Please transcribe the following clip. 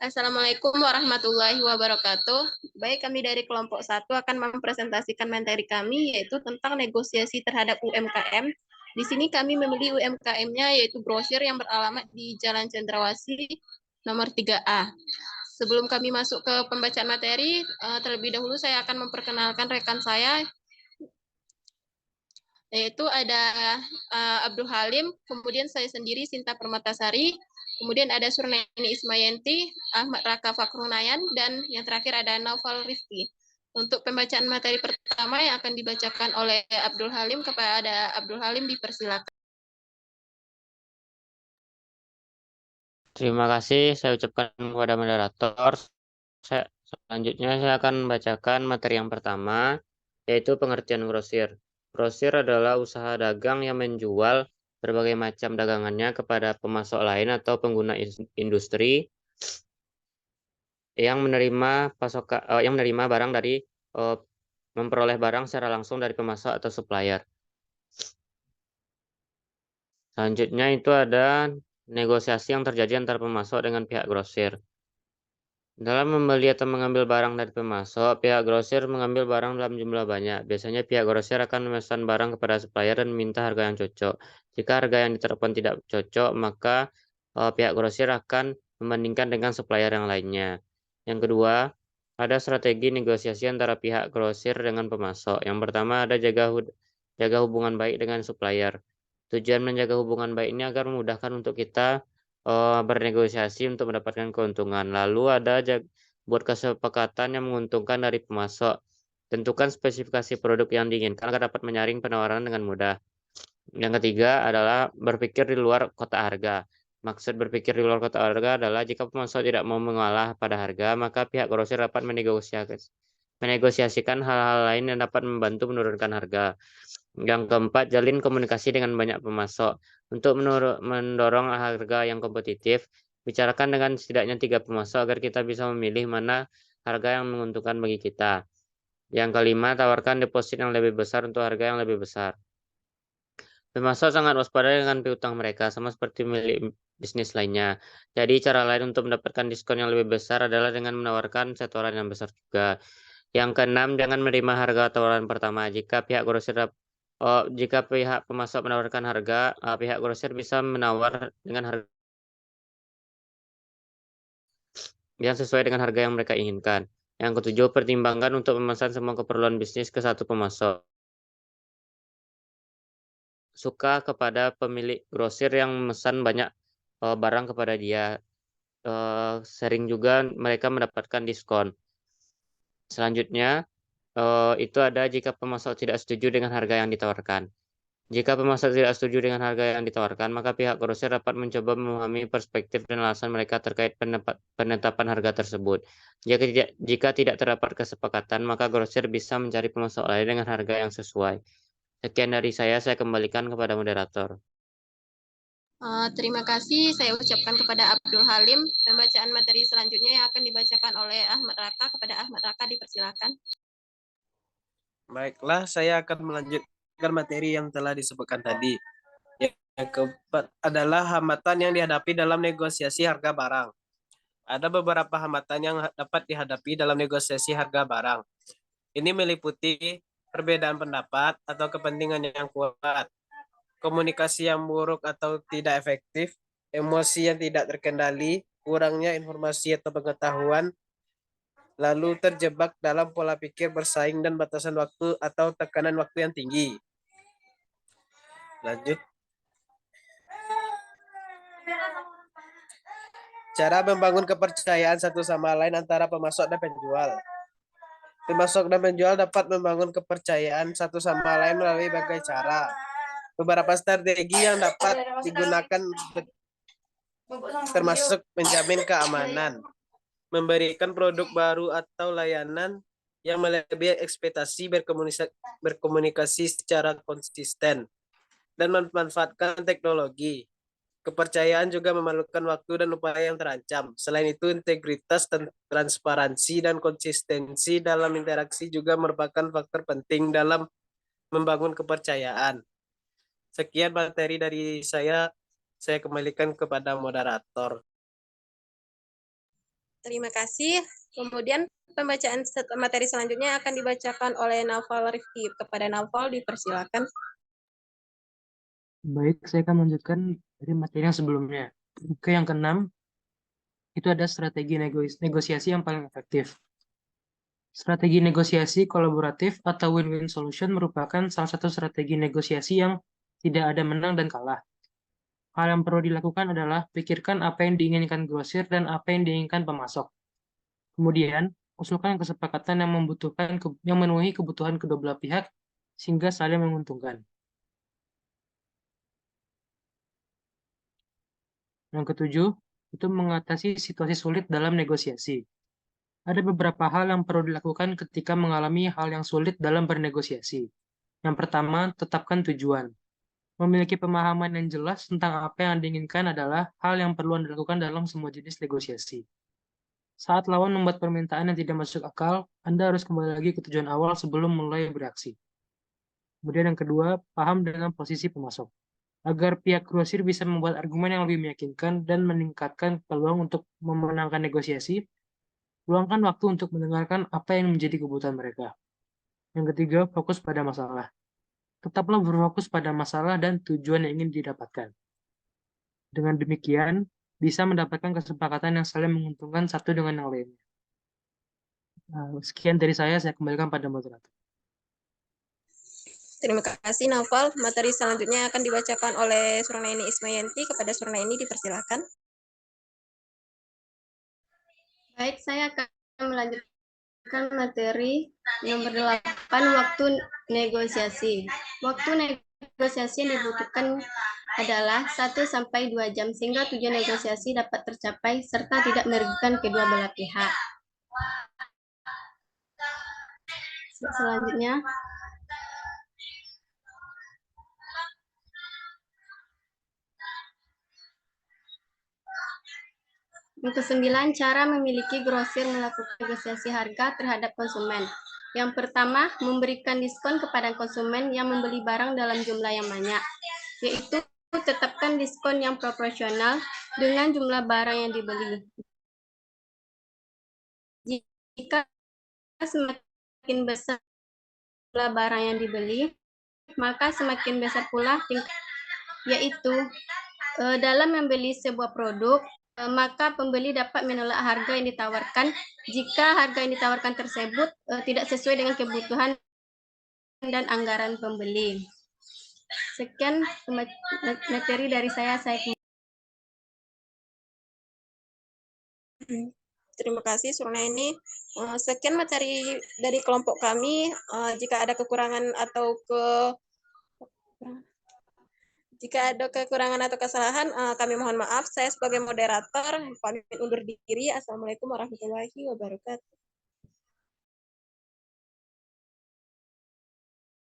Assalamualaikum warahmatullahi wabarakatuh. Baik, kami dari kelompok 1 akan mempresentasikan materi kami, yaitu tentang negosiasi terhadap UMKM. Di sini kami memilih UMKM-nya, yaitu brosur yang beralamat di Jalan Cendrawasih nomor 3A. Sebelum kami masuk ke pembacaan materi, terlebih dahulu saya akan memperkenalkan rekan saya, yaitu ada Abdul Halim, kemudian saya sendiri Sinta Permatasari, kemudian ada Surnaini Ismayanti, Ahmad Raka Fakrunayan, dan yang terakhir ada Naufal Rifki. Untuk pembacaan materi pertama yang akan dibacakan oleh Abdul Halim, kepada Abdul Halim dipersilakan. Terima kasih saya ucapkan kepada moderator. Selanjutnya saya akan membacakan materi yang pertama, yaitu pengertian grosir. Grosir adalah usaha dagang yang menjual berbagai macam dagangannya kepada pemasok lain atau pengguna industri yang menerima barang dari memperoleh barang secara langsung dari pemasok atau supplier. Selanjutnya itu ada negosiasi yang terjadi antara pemasok dengan pihak grosir. Dalam membeli atau mengambil barang dari pemasok, pihak grosir mengambil barang dalam jumlah banyak. Biasanya pihak grosir akan memesan barang kepada supplier dan meminta harga yang cocok. Jika harga yang diterapkan tidak cocok, maka pihak grosir akan membandingkan dengan supplier yang lainnya. Yang kedua, ada strategi negosiasi antara pihak grosir dengan pemasok. Yang pertama ada jaga hubungan baik dengan supplier. Tujuan menjaga hubungan baik ini agar memudahkan untuk kita bernegosiasi untuk mendapatkan keuntungan. Lalu ada buat kesepakatan yang menguntungkan dari pemasok. Tentukan spesifikasi produk yang diinginkan agar dapat menyaring penawaran dengan mudah. Yang ketiga adalah berpikir di luar kotak harga. Maksud berpikir di luar kotak harga adalah jika pemasok tidak mau mengalah pada harga, maka pihak grosir dapat menegosiasikan hal-hal lain yang dapat membantu menurunkan harga. Yang keempat, jalin komunikasi dengan banyak pemasok. Untuk mendorong harga yang kompetitif, bicarakan dengan setidaknya 3 pemasok agar kita bisa memilih mana harga yang menguntungkan bagi kita. Yang kelima, tawarkan deposit yang lebih besar untuk harga yang lebih besar. Pemasok sangat waspada dengan piutang mereka, sama seperti milik bisnis lainnya. Jadi cara lain untuk mendapatkan diskon yang lebih besar adalah dengan menawarkan setoran yang besar juga. Yang keenam, jangan menerima harga tawaran pertama. Jika pihak pemasok menawarkan harga, pihak grosir bisa menawar dengan harga yang sesuai dengan harga yang mereka inginkan. Yang ketujuh, pertimbangkan untuk memesan semua keperluan bisnis ke satu pemasok. Suka kepada pemilik grosir yang memesan banyak barang kepada dia. Sering juga mereka mendapatkan diskon. Selanjutnya, itu ada jika pemasok tidak setuju dengan harga yang ditawarkan. Jika pemasok tidak setuju dengan harga yang ditawarkan, maka pihak grosir dapat mencoba memahami perspektif dan alasan mereka terkait penetapan harga tersebut. Jika tidak terdapat kesepakatan, maka grosir bisa mencari pemasok lain dengan harga yang sesuai. Sekian dari saya kembalikan kepada moderator. Terima kasih saya ucapkan kepada Abdul Halim. Pembacaan materi selanjutnya yang akan dibacakan oleh Ahmad Raka. Kepada Ahmad Raka dipersilakan. Baiklah, saya akan melanjutkan materi yang telah disebutkan tadi. Yang keempat adalah hambatan yang dihadapi dalam negosiasi harga barang. Ada beberapa hambatan yang dapat dihadapi dalam negosiasi harga barang. Ini meliputi perbedaan pendapat atau kepentingan yang kuat, komunikasi yang buruk atau tidak efektif, emosi yang tidak terkendali, kurangnya informasi atau pengetahuan, lalu terjebak dalam pola pikir bersaing dan batasan waktu atau tekanan waktu yang tinggi. Lanjut. Cara membangun kepercayaan satu sama lain antara pemasok dan penjual. Pemasok dan penjual dapat membangun kepercayaan satu sama lain melalui berbagai cara. Beberapa strategi yang dapat digunakan termasuk menjamin keamanan, memberikan produk baru atau layanan yang melebihi ekspektasi, berkomunikasi secara konsisten, dan memanfaatkan teknologi. Kepercayaan juga memerlukan waktu dan upaya yang terancam. Selain itu, integritas, transparansi, dan konsistensi dalam interaksi juga merupakan faktor penting dalam membangun kepercayaan. Sekian materi dari saya kembalikan kepada moderator. Terima kasih. Kemudian pembacaan materi selanjutnya akan dibacakan oleh Naufal Rifki. Kepada Naufal dipersilakan. Baik, saya akan melanjutkan dari materi yang sebelumnya. Ke yang keenam, itu ada strategi negosiasi yang paling efektif. Strategi negosiasi kolaboratif atau win-win solution merupakan salah satu strategi negosiasi yang tidak ada menang dan kalah. Hal yang perlu dilakukan adalah pikirkan apa yang diinginkan grosir dan apa yang diinginkan pemasok. Kemudian, usulkan kesepakatan yang memenuhi kebutuhan kedua belah pihak sehingga saling menguntungkan. Yang ketujuh, itu mengatasi situasi sulit dalam negosiasi. Ada beberapa hal yang perlu dilakukan ketika mengalami hal yang sulit dalam bernegosiasi. Yang pertama, tetapkan tujuan. Memiliki pemahaman yang jelas tentang apa yang diinginkan adalah hal yang perlu Anda lakukan dalam semua jenis negosiasi. Saat lawan membuat permintaan yang tidak masuk akal, Anda harus kembali lagi ke tujuan awal sebelum mulai beraksi. Kemudian yang kedua, paham dengan posisi pemasok. Agar pihak grosir bisa membuat argumen yang lebih meyakinkan dan meningkatkan peluang untuk memenangkan negosiasi, luangkan waktu untuk mendengarkan apa yang menjadi kebutuhan mereka. Yang ketiga, fokus pada masalah. Tetaplah berfokus pada masalah dan tujuan yang ingin didapatkan. Dengan demikian, bisa mendapatkan kesepakatan yang saling menguntungkan satu dengan yang lainnya. Sekian dari saya kembalikan pada moderator. Terima kasih, Naufal. Materi selanjutnya akan dibacakan oleh Surnaini Ismayanti. Kepada Surnaini dipersilakan. Baik, saya akan melanjutkan materi nomor 8, waktu negosiasi. Waktu negosiasi yang dibutuhkan adalah 1-2 jam sehingga tujuan negosiasi dapat tercapai serta tidak merugikan kedua belah pihak. Selanjutnya, yang ke-9, cara memiliki grosir melakukan negosiasi harga terhadap konsumen. Yang pertama, memberikan diskon kepada konsumen yang membeli barang dalam jumlah yang banyak, yaitu tetapkan diskon yang proporsional dengan jumlah barang yang dibeli. Jika semakin besar jumlah barang yang dibeli, maka semakin besar pula tingkat, yaitu dalam membeli sebuah produk, maka pembeli dapat menolak harga yang ditawarkan jika harga yang ditawarkan tersebut tidak sesuai dengan kebutuhan dan anggaran pembeli. Sekian materi dari saya. Terima kasih, Surnaini. Sekian materi dari kelompok kami. Jika ada kekurangan atau kesalahan, kami mohon maaf. Saya sebagai moderator pamit undur diri. Assalamualaikum warahmatullahi wabarakatuh.